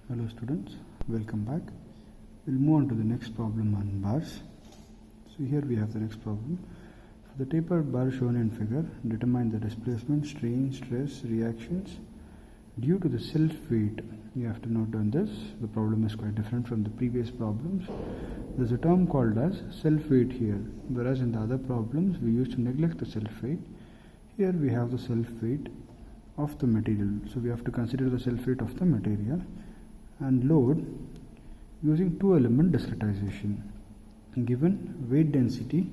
Hello students, welcome back. We'll move on to the next problem on bars. So here we have the next problem. For the tapered bar shown in figure, determine the displacement, strain, stress, reactions due to the self-weight. You have to note on this, the problem is quite different from the previous problems. There's a term called as self-weight here, whereas in the other problems we used to neglect the self-weight. Here we have the self-weight of the material. So we have to consider the self-weight of the material and load using two-element discretization. Given weight density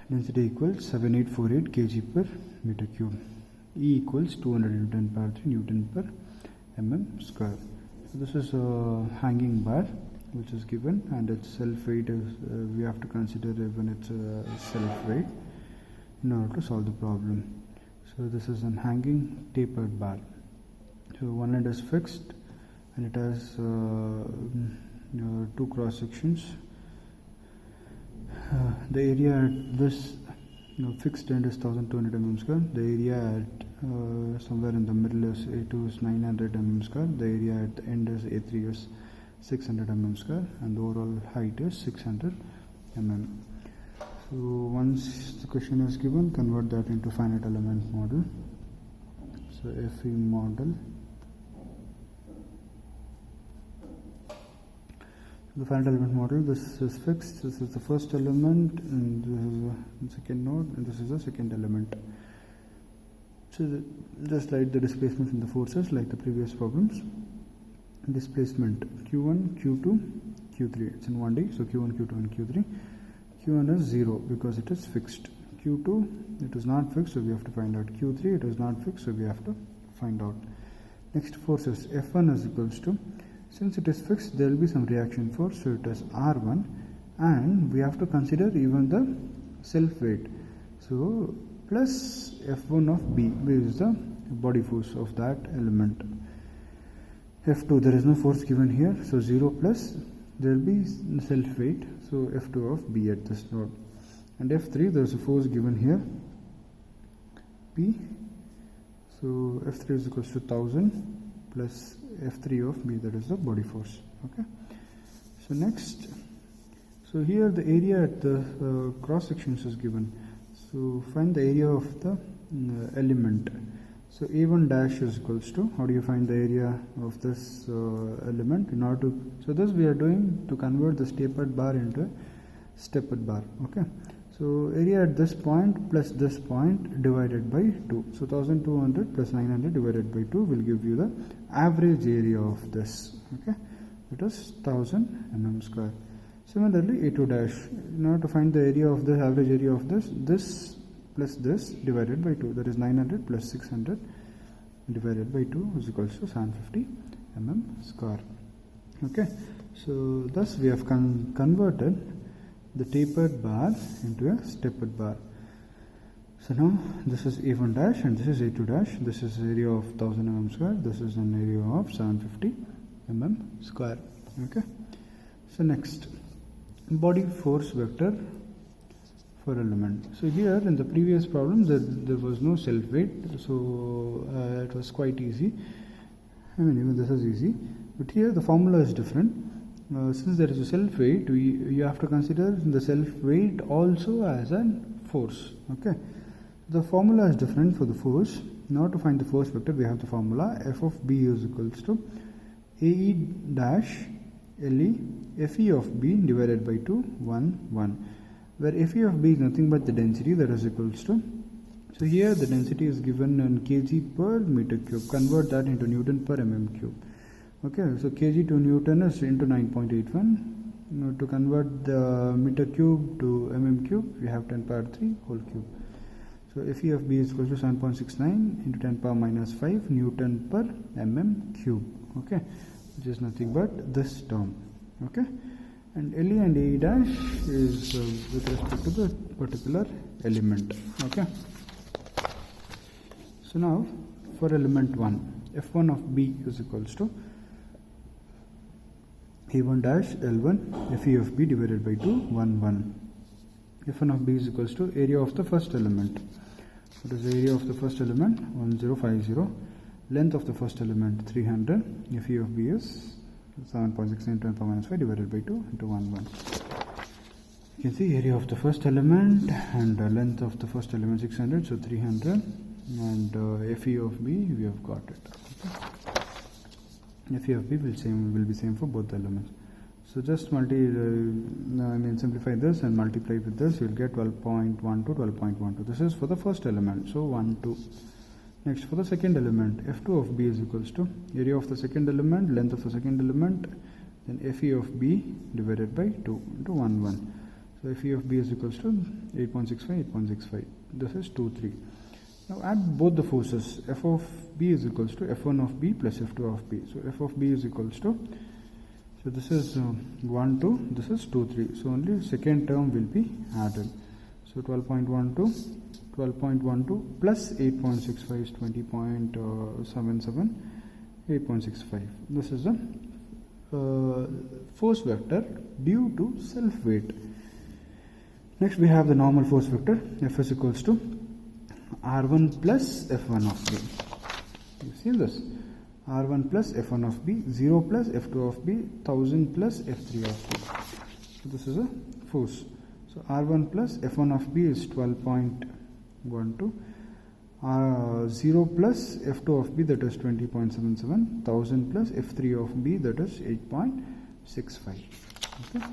equals 7848 kg per meter cube. E equals 200 into 10 power 3 Newton per mm square. So this is a hanging bar which is given, and its self-weight is we have to consider when it's a self-weight in order to solve the problem. So this is an hanging tapered bar. So one end is fixed and it has two cross sections. The area at this fixed end is 1200 mm square. The area at somewhere in the middle is A2 is 900 mm square. The area at the end is A3 is 600 mm square, and the overall height is 600 mm. So once the question is given, convert that into finite element model. So FE model. The finite element model, this is fixed, this is the first element, and this is the second node, and this is the second element. So just like the displacement in the forces like the previous problems. Displacement Q1, Q2, Q3, it's in 1D, so Q1, Q2 and Q3. Q1 is 0 because it is fixed. Q2, it is not fixed, so we have to find out. Q3, it is not fixed, so we have to find out. Next forces, F1 is equals to, since it is fixed, there will be some reaction force, so it is R1, and we have to consider even the self-weight. So plus F1 of B, which is the body force of that element. F2, there is no force given here, so 0 plus, there will be self-weight, so F2 of B at this node. And F3, there is a force given here, P, so F3 is equals to 1000 plus F3 of B, that is the body force. Okay. So next, so here the area at the cross sections is given. So find the area of the element. So A1 dash is equals to, how do you find the area of this element in order to, so this we are doing to convert this tapered bar into a stepped bar. Okay. So area at this point plus this point divided by 2. So 1200 plus 900 divided by 2 will give you the average area of this. Okay, it is 1000 mm square. Similarly, A2 dash, in order to find the area of the average area of this plus this divided by 2, that is 900 plus 600 divided by 2 is equals to 750 mm square. Okay, so thus we have converted the tapered bar into a stepped bar. So now this is A1 dash and this is A2 dash. This is area of 1000 mm square. This is an area of 750 mm square. Okay. So next, body force vector for element. So here in the previous problem there was no self-weight, so it was quite easy. I mean, even this is easy, but here the formula is different. Since there is a self-weight, you have to consider the self-weight also as a force. Okay, the formula is different for the force. Now to find the force vector, we have the formula F of B is equals to AE dash LE FE of B divided by 2 1 1, where FE of B is nothing but the density, that is equals to, so here the density is given in kg per meter cube. Convert that into Newton per mm cube. Okay, so kg to Newton is into 9.81. To convert the meter cube to mm cube, we have 10 power 3 whole cube. So Fe of B is equal to 7.69 into 10 power minus 5 Newton per mm cube. Okay, which is nothing but this term. Okay, and LE and AE dash is with respect to the particular element. Okay, so now for element 1, F1 of B is equals to A1 dash L1 FE of B divided by 2 1 1. F1 of B is equals to area of the first element. What is the area of the first element? 1050. length of the first element 300, Fe of B is 7.69 10 power minus 5 divided by 2 into 1 1. You can see area of the first element and length of the first element 600, so 300, and Fe of B we have got it. Okay. Fe of B will be same for both the elements. So just simplify this and multiply with this, you will get 12.12, 12.12. This is for the first element, so 1 2. Next, for the second element, F2 of B is equals to area of the second element, length of the second element, then Fe of B divided by 2 into 1 1. So Fe of B is equals to 8.65, 8.65. This is 2 3. Now add both the forces. F of B is equals to F1 of B plus F2 of B. So F of B is equals to, so this is 1 2, this is 2 3. So only second term will be added. So 12.12, 12.12 plus 8.65 is 20.77, 8.65. This is a force vector due to self weight. Next we have the normal force vector. F is equals to R1 plus F1 of B. You see this? R1 plus F1 of B, 0 plus F2 of B, 1000 plus F3 of B. So this is a force. So R1 plus F1 of B is 12.12, 0 plus F2 of B, that is 20.77, 1000 plus F3 of B, that is 8.65. Okay.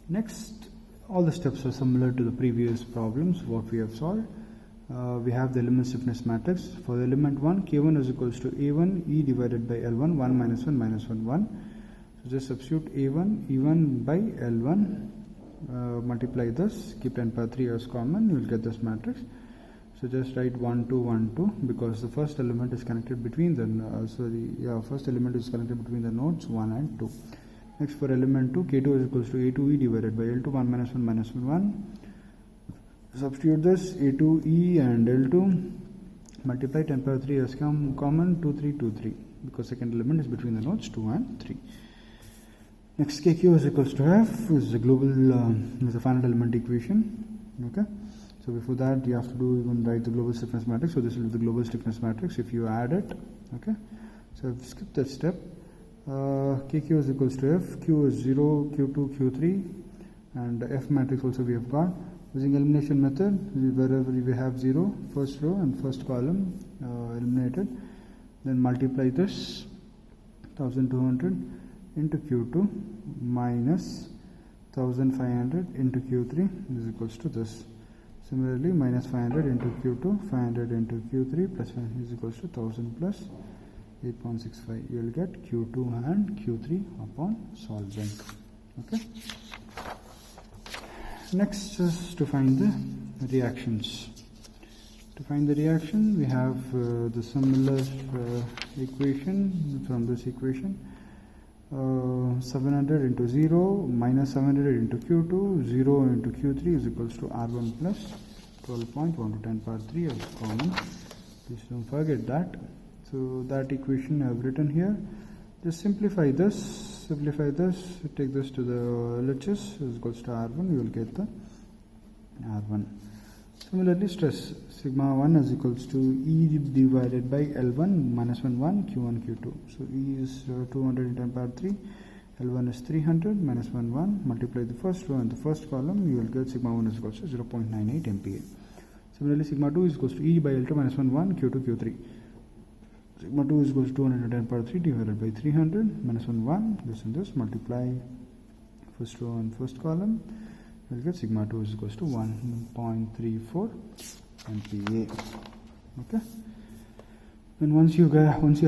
Next, all the steps are similar to the previous problems what we have solved. We have the element stiffness matrix. For the element 1, K1 is equals to A1 E divided by L1, 1 minus 1 minus 1 1. So just substitute A1 E1 by L1, multiply this, keep 10 power 3 as common, you will get this matrix. So just write 1 2 1 2 because the first element is connected between the first element is connected between the nodes 1 and 2. Next, for element 2, K2 is equals to A2E divided by L2, 1 minus 1 minus 1 1. Substitute this, A2E and L2, multiply 10 power 3 as common, 2 3 2 3 because second element is between the nodes 2 and 3. Next, KQ is equals to F is the global is the finite element equation. Okay. So before that you have to write the global stiffness matrix. So this will be the global stiffness matrix if you add it. Okay. So I've skipped that step. KQ is equals to F, Q is 0, Q2, Q3, and F matrix also we have got. Using elimination method, wherever we have 0, first row and first column eliminated, then multiply this 1200 into Q2 minus 1500 into Q3 is equals to this. Similarly, minus 500 into Q2, 500 into Q3 plus 5 is equals to 1000 plus 8.65. You will get Q2 and Q3 upon solving. Okay. Next is to find the reactions. To find the reaction, we have the similar equation from this equation. 700 into 0 minus 700 into Q2, 0 into Q3 is equals to R1 plus 12.1 to 10 power 3 as common. Please don't forget that. So that equation I have written here. Just simplify this, take this to the LHS is equals to R1, you will get the R1. Similarly, stress, sigma 1 is equals to E divided by L1 minus 1 1 Q1 Q2. So E is 210 power 3, L1 is 300 minus 1 1, multiply the first row and the first column, you will get sigma 1 is equals to 0.98 MPa. Similarly, sigma 2 is equals to E by L2 minus 1 1 Q2 Q3. Sigma 2 is equals to 210 power 3 divided by 300 minus 1 1, this and this, multiply first row and first column, you will get sigma 2 is equals to 1.34 MPa. Okay. And once you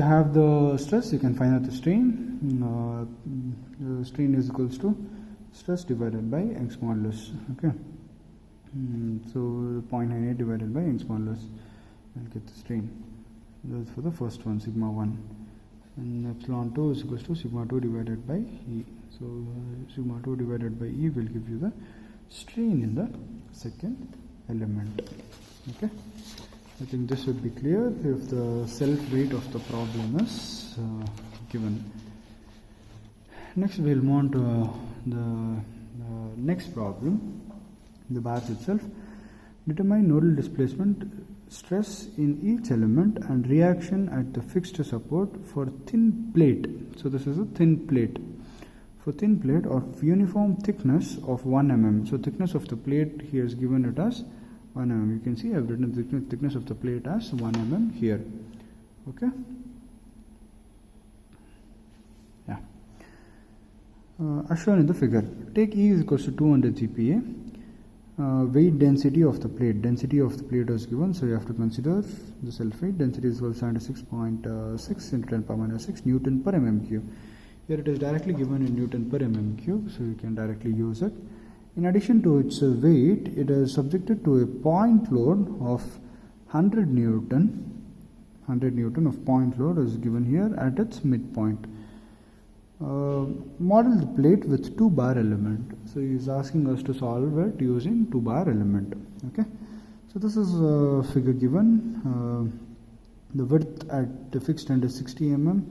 have the stress, you can find out the strain. Strain is equals to stress divided by Young's modulus. Okay. So 0.98 divided by Young's modulus, you will get the strain. That's for the first one, sigma 1. And epsilon 2 is equals to sigma 2 divided by E. So sigma 2 divided by E will give you the strain in the second element. Okay. I think this would be clear if the self weight of the problem is given. Next we will move on to the next problem, the bars itself. Determine nodal displacement stress in each element and reaction at the fixed support for thin plate. So this is a thin plate. For thin plate of uniform thickness of 1 mm. So thickness of the plate here is given it as 1 mm. You can see I have written the thickness of the plate as 1 mm here. Okay. Yeah. As shown in the figure, take E is equals to 200 GPa. Weight density of the plate. Density of the plate is given, so you have to consider the self weight. Density is equal to 76.6 into 10 power minus 6 Newton per mm cube. Here it is directly given in Newton per mm cube, so you can directly use it. In addition to its weight, it is subjected to a point load of 100 Newton. 100 Newton of point load is given here at its midpoint. Model the plate with 2 bar element. So he is asking us to solve it using 2 bar element. Okay. So this is a figure given. The width at the fixed end is 60 mm.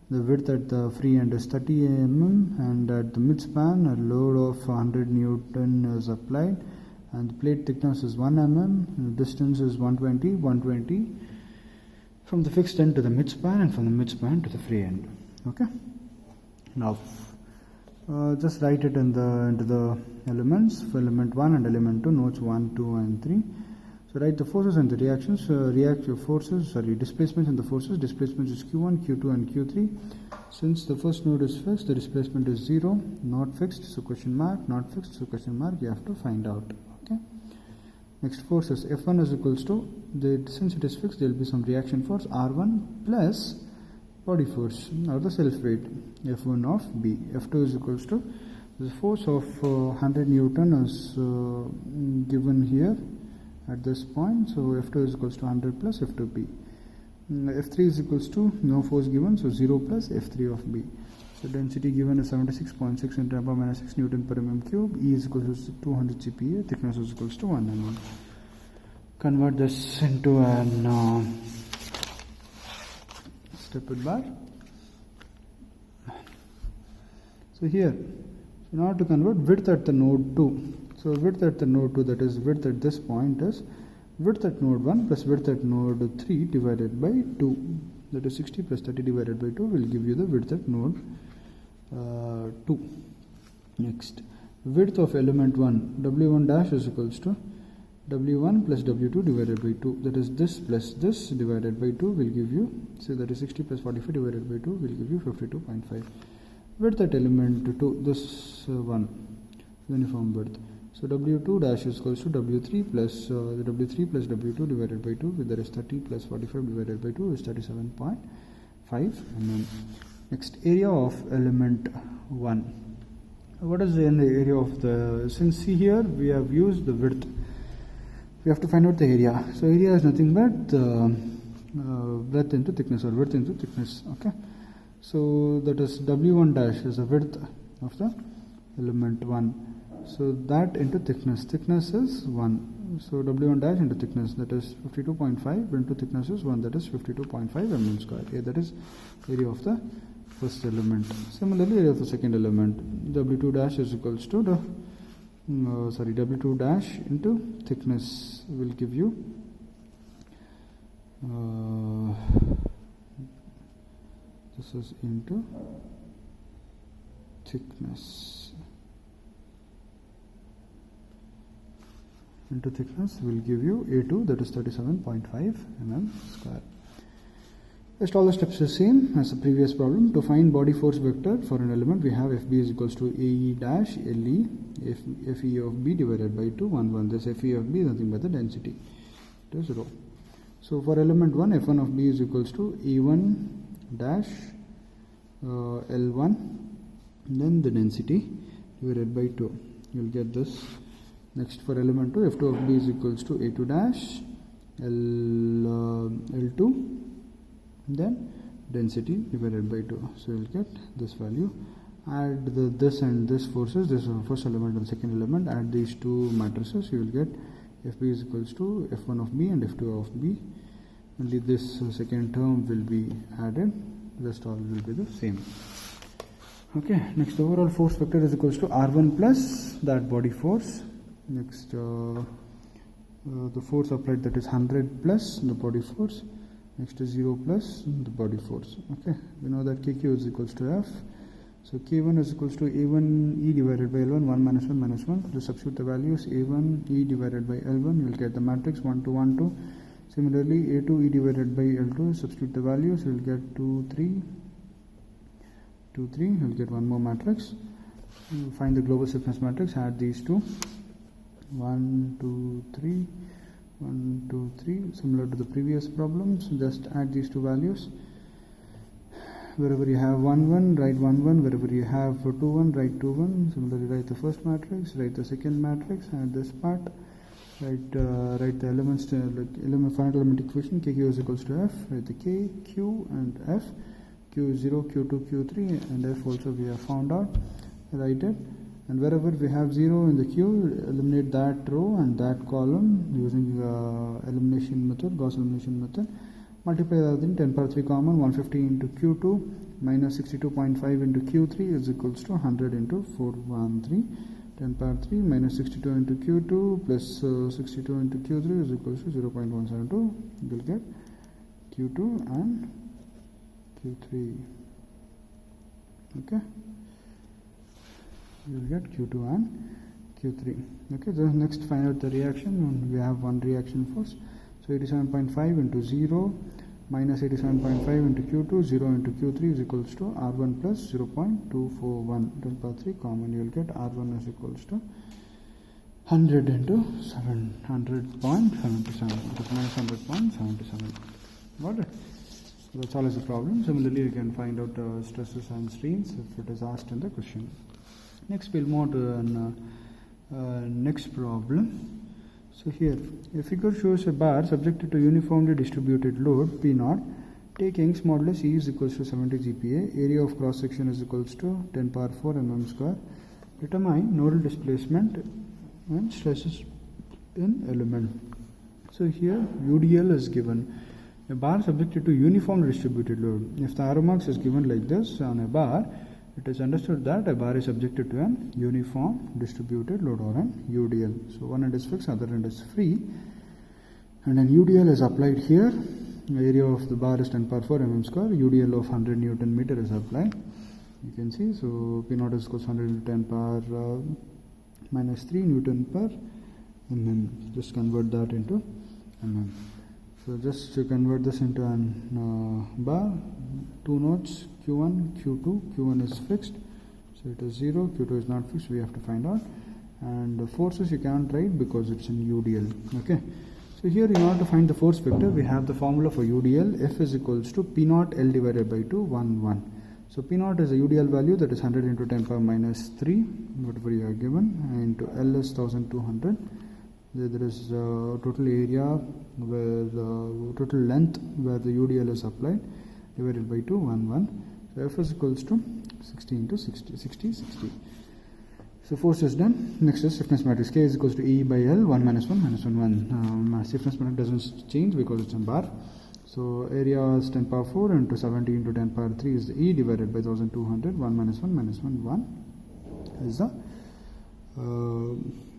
The width at the free end is 30 mm, and at the midspan a load of 100 Newton is applied, and the plate thickness is 1 mm. The distance is 120 from the fixed end to the midspan, and from the midspan to the free end. Okay. Now, just write it into the elements for element 1 and element 2, notes 1, 2 and 3. So write the forces and the reactions. Displacements and the forces. Displacement is Q1, Q2 and Q3. Since the first node is fixed, the displacement is 0, not fixed, so question mark, not fixed, so question mark, you have to find out. Okay. Next, forces. F1 is equals to, since it is fixed, there will be some reaction force R1 plus body force or the self weight F1 of B. F2 is equals to the force of 100 Newton is given here at this point, so F2 is equals to 100 plus F2B. F3 is equals to no force given, so 0 plus F3 of B. So density given is 76.6 into 10 power minus 6 Newton per mm cube. E is equals to 200 GPa. Thickness is equals to 1 mm. Convert this into an steppered bar. So here, in order to convert width at the node 2, so width at the node 2, that is width at this point, is width at node 1 plus width at node 3 divided by 2. That is 60 plus 30 divided by 2 will give you the width at node 2. Next, width of element 1, W1 dash is equals to W1 plus W2 divided by 2. That is this plus this divided by 2 will give you, so that is 60 plus 45 divided by 2 will give you 52.5. Width at element 2, this one, uniform width. So W2 dash is equals to W3 plus W3 plus W2 divided by 2, that is 30 plus 45 divided by 2 is 37.5 mm. Next, area of element 1. What is the area of the, since see here we have used the width, we have to find out the area. So area is nothing but breadth into thickness or width into thickness. Okay. So that is W1 dash is the width of the element 1. So that into thickness. Thickness is 1. So W1 dash into thickness, that is 52.5 into thickness is 1, that is 52.5 mm square. Yeah, that is area of the first element. Similarly, area of the second element, W2 dash is equals to the W2 dash into thickness will give you this is into thickness. Into thickness will give you A2, that is 37.5 mm square. Just all the steps are same as the previous problem. To find body force vector for an element, we have FB is equals to AE dash LE FE of B divided by 2 1 1. This FE of B is nothing but the density. It is rho. So for element 1, F1 of B is equals to E1 dash L1, then the density divided by 2. You will get this. Next, for element 2, F2 of B is equals to A2 dash L2, then density divided by 2. So you will get this value. Add this and this forces, this is the first element and the second element. Add these two matrices, you will get FB is equals to F1 of B and F2 of B. Only this second term will be added, rest all will be the same. Okay, next, overall force vector is equals to R1 plus that body force. Next, the force applied, that is 100 plus the body force. Next is 0 plus the body force. Okay, we know that kq is equals to F. So k1 is equals to a1 e divided by l1, 1 minus 1 minus 1. Just substitute the values, a1 e divided by l1, you will get the matrix 1 2 1 2. Similarly, a2 e divided by l2, substitute the values, you will get 2 3 2 3. You will get one more matrix. Find the global stiffness matrix, add these two, 1 2 3 1 2 3. Similar to the previous problems, just add these two values. Wherever you have 1 1, write 1 1. Wherever you have 2 1, write 2 1. Similarly, write the first matrix, write the second matrix, add this part, write the elements, finite element equation, kq is equals to F, write the k, q and F. Q is 0, q2, q3 and F also we have found out, write it. And wherever we have 0 in the Q, eliminate that row and that column using elimination method, Gauss elimination method. Multiply that in 10 power 3 common, 150 into Q2 minus 62.5 into Q3 is equals to 100 into 413. 10 power 3 minus 62 into Q2 plus 62 into Q3 is equals to 0.172. You will get Q2 and Q3. Okay, you will get Q2 and Q3. Okay, the next find out the reaction. We have one reaction force. So 87.5 into 0 minus 87.5 into Q2, 0 into Q3 is equals to R1 plus 0.241. 10 power 3 common, you will get R1 is equals to 100 into 700.77, minus 100.77. Got it? So that's all is the problem. Similarly, you can find out stresses and strains if it is asked in the question. Next, we'll move to next problem. So here, a figure shows a bar subjected to uniformly distributed load P0. Take Young's modulus E is equals to 70 GPa. Area of cross section is equals to 10 power 4 mm square. Determine nodal displacement and stresses in element. So here, UDL is given. A bar subjected to uniformly distributed load. If the arrow marks is given like this on a bar, it is understood that a bar is subjected to an uniform distributed load or an UDL. So one end is fixed, other end is free, and an UDL is applied here. The area of the bar is 10 power 4 mm square. UDL of 100 Newton meter is applied. You can see, so P0 is equals 100 into 10 power minus 3 Newton per mm. Just convert that into mm. So just to convert this into an bar, two nodes, Q1, Q2. Q1 is fixed, so it is 0. Q2 is not fixed, we have to find out. And the forces you can't write because it's in UDL. Okay. So here, in order to find the force vector, we have the formula for UDL. F is equals to P0 L divided by 2, 1, 1. So P0 is a UDL value, that is 100 into 10 power minus 3, whatever you are given, and into L is 1200. There is total area where the total length where the UDL is applied divided by 2, 1, 1. So F is equals to 60 into 60, 60, 60. So force is done. Next is stiffness matrix. K is equals to E by L, 1 minus 1 minus 1, 1. Stiffness matrix doesn't change because it's in bar. So area is 10 power 4 into 70 into 10 power 3 is the E divided by 1200. 1 minus 1 minus 1, 1 is the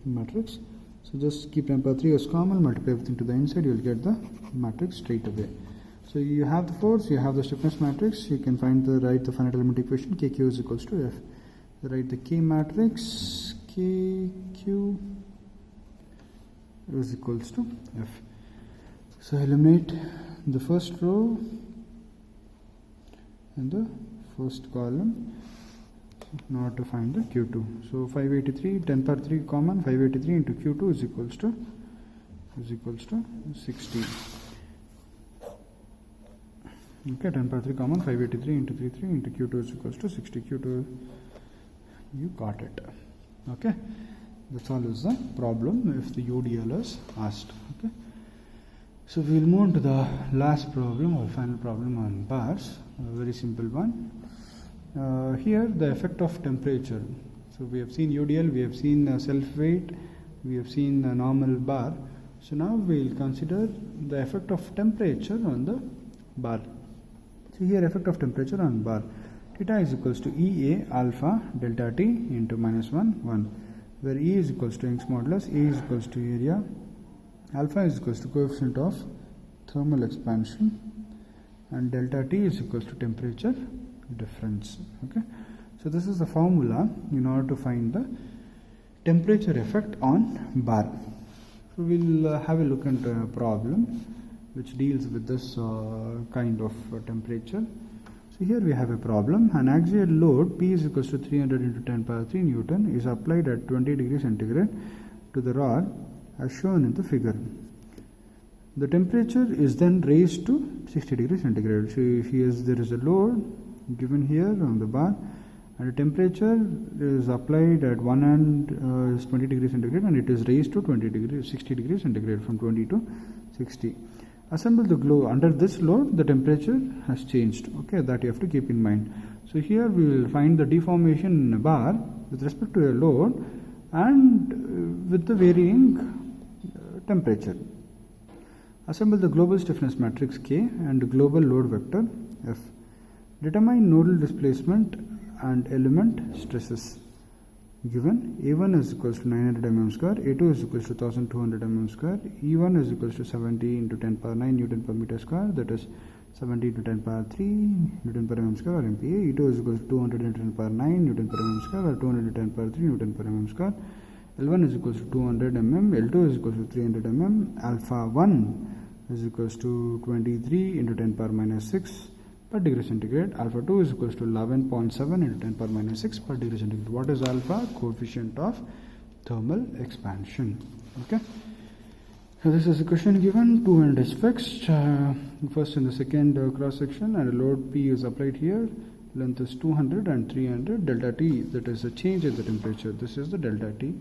matrix. So just keep 10 power 3 as common, multiply everything to the inside, you will get the matrix straight away. So you have the force, you have the stiffness matrix, you can write the finite element equation, KQ is equals to F. So write the K matrix, KQ is equals to F. So eliminate the first row and the first column in order to find the Q2. So 583, 10 power 3 common, 583 into Q2 is equals to 60. Okay, 10 power 3 common, 583 into 33 into Q2 is equals to 60. Q2, you got it. Okay, that's all is the problem if the UDL is asked. Okay, so we will move on to the last problem or final problem on bars, a very simple one. Here the effect of temperature. So we have seen UDL, we have seen self weight, we have seen a normal bar. So now we will consider the effect of temperature on the bar. So here effect of temperature on bar. Theta is equals to EA alpha delta T into minus 1, 1, where E is equals to Young's modulus, A is equals to area, alpha is equals to coefficient of thermal expansion, and delta T is equals to temperature difference. Okay, so this is the formula in order to find the temperature effect on bar. So we'll have a look into a problem which deals with this kind of temperature. So here we have a problem. An axial load P is equals to 300 into 10 power 3 Newton is applied at 20 degrees centigrade to the rod as shown in the figure. The temperature is then raised to 60 degrees centigrade. So there is a load given here on the bar, and the temperature is applied at one end is 20 degrees centigrade, and it is raised to 60 degrees centigrade, from 20 to 60. Assemble the globe. Under this load, the temperature has changed. Okay, that you have to keep in mind. So here we will find the deformation in a bar with respect to a load and with the varying temperature. Assemble the global stiffness matrix K and the global load vector F. Determine nodal displacement and element stresses. Given A1 is equals to 900 mm square, A2 is equals to 1200 mm square, E1 is equals to 70 into 10 power 9 Newton per meter square, that is 70 into 10 power 3 Newton per mm square, or MPa. E2 is equals to 200 into 10 power 9 Newton per mm square, or 200 into 10 power 3 Newton per mm square. L1 is equals to 200 mm, L2 is equals to 300 mm, alpha 1 is equals to 23 into 10 power minus 6 per degree centigrade, alpha 2 is equals to 11.7 into 10 power minus 6 per degree centigrade. What is alpha? Coefficient of thermal expansion. Okay, so this is a question given. Two end is fixed, first and the second cross section, and a load P is applied here. Length is 200 and 300. Delta T, that is a change in the temperature. This is the delta T.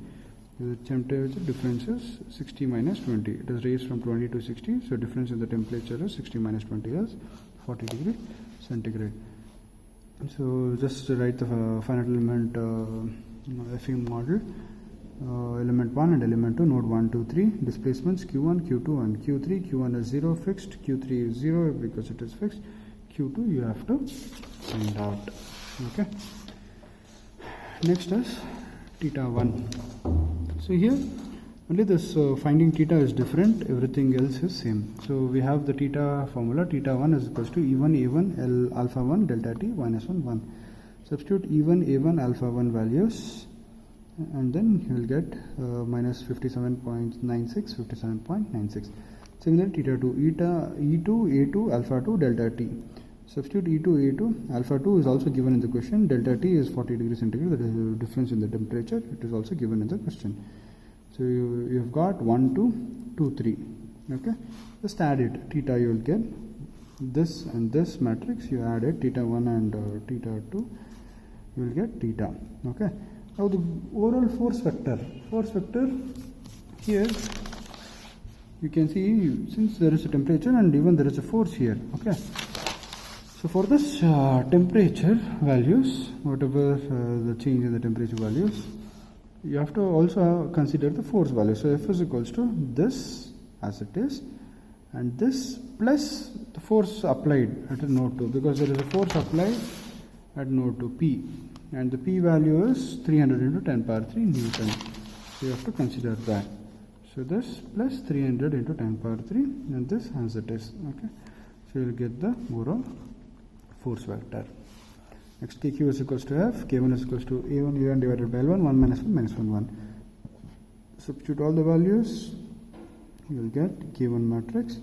The temperature difference is 60 minus 20. It is raised from 20 to 60, so difference in the temperature is 60 minus 20 is 40 degree centigrade. So just write the finite element FEM model. Element 1 and element 2, node 1, 2, 3. Displacements Q1, Q2 and Q3. Q1 is 0 fixed, Q3 is 0 because it is fixed. Q2 you have to find out. Okay. Next is theta 1. So here only this finding theta is different, everything else is same. So we have the theta formula. Theta 1 is equals to E1 A1 L alpha 1 delta T minus 1 1. Substitute E1 A1 alpha 1 values, and then you will get minus 57.96, 57.96. Similarly, theta 2 E2 A2 alpha 2 delta T. Substitute E2 A2 alpha 2 is also given in the question. Delta T is 40 degrees centigrade. That is the difference in the temperature. It is also given in the question. So you have got 1, 2, 2, 3. Okay, just add it. Theta you will get this and this matrix. You add it, theta 1 and theta 2. You will get theta. Okay. Now the overall force vector. Force vector here you can see, since there is a temperature and even there is a force here. Okay. So for this temperature values, whatever the change in the temperature values, you have to also consider the force value. So F is equals to this as it is, and this plus the force applied at node 2, because there is a force applied at node 2 P, and the P value is 300 into 10 power 3 Newton. So you have to consider that. So this plus 300 into 10 power 3 and this as it is. Okay, so you will get the overall force vector. Next, KQ is equals to F, K1 is equals to A1 U1 divided by L1, 1 minus 1 minus 1 1. Substitute all the values, you will get K1 matrix.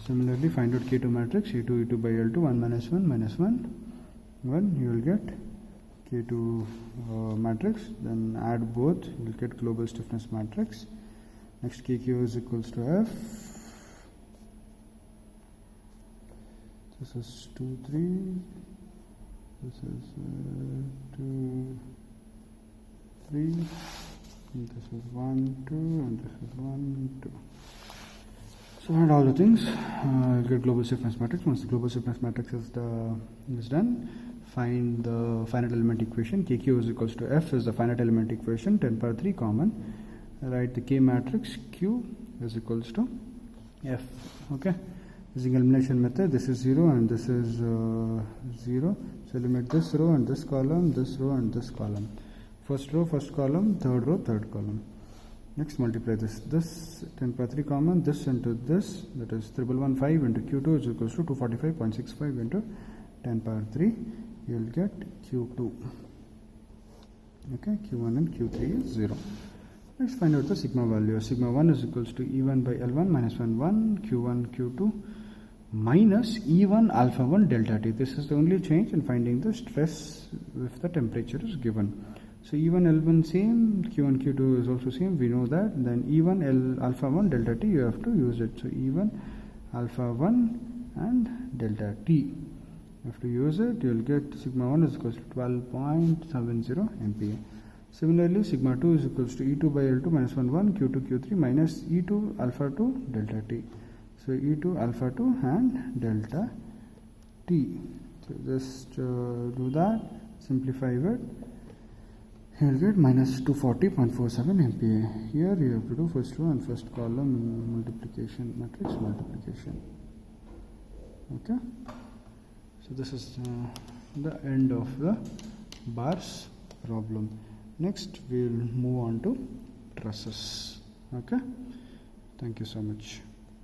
Similarly, find out K2 matrix, A2 E2 by L2, 1 minus 1 minus 1 1. You will get K2 matrix. Then add both, you will get global stiffness matrix. Next, KQ is equals to F. This is 2 3. This is 2 3. And this is 1 2, and this is 1 2. So find all the things. You'll get global stiffness matrix. Once the global stiffness matrix is done, find the finite element equation. KQ is equals to F is the finite element equation, 10 power 3 common. Write the K matrix. Q is equals to F. Okay. Using elimination method, this is 0 and this is 0. So eliminate this row and this column, this row and this column. First row, first column, third row, third column. Next, multiply this 10 power 3 common, this into this, that is 1115 into Q2 is equals to 245.65 into 10 power 3. You will get Q2. Okay, Q1 and Q3 is 0. Let's find out the sigma value. Sigma 1 is equals to E1 by L1 minus 1 Q1 Q2 minus E1 alpha 1 delta T. This is the only change in finding the stress if the temperature is given. So E1 L1 same, Q1 Q2 is also same, we know that. Then E1 L alpha 1 delta T, you have to use it. So E1 alpha 1 and delta T, you have to use it. You will get sigma 1 is equals to 12.70 MPa. Similarly, sigma 2 is equals to E2 by L2 minus 1 Q2 Q3 minus E2 alpha 2 delta T. So E2 alpha 2 and delta T. So just do that, simplify it. You will get minus 240.47 MPa. Here you have to do first row and first column multiplication, matrix multiplication. Okay. So this is the end of the bars problem. Next we will move on to trusses. Okay. Thank you so much.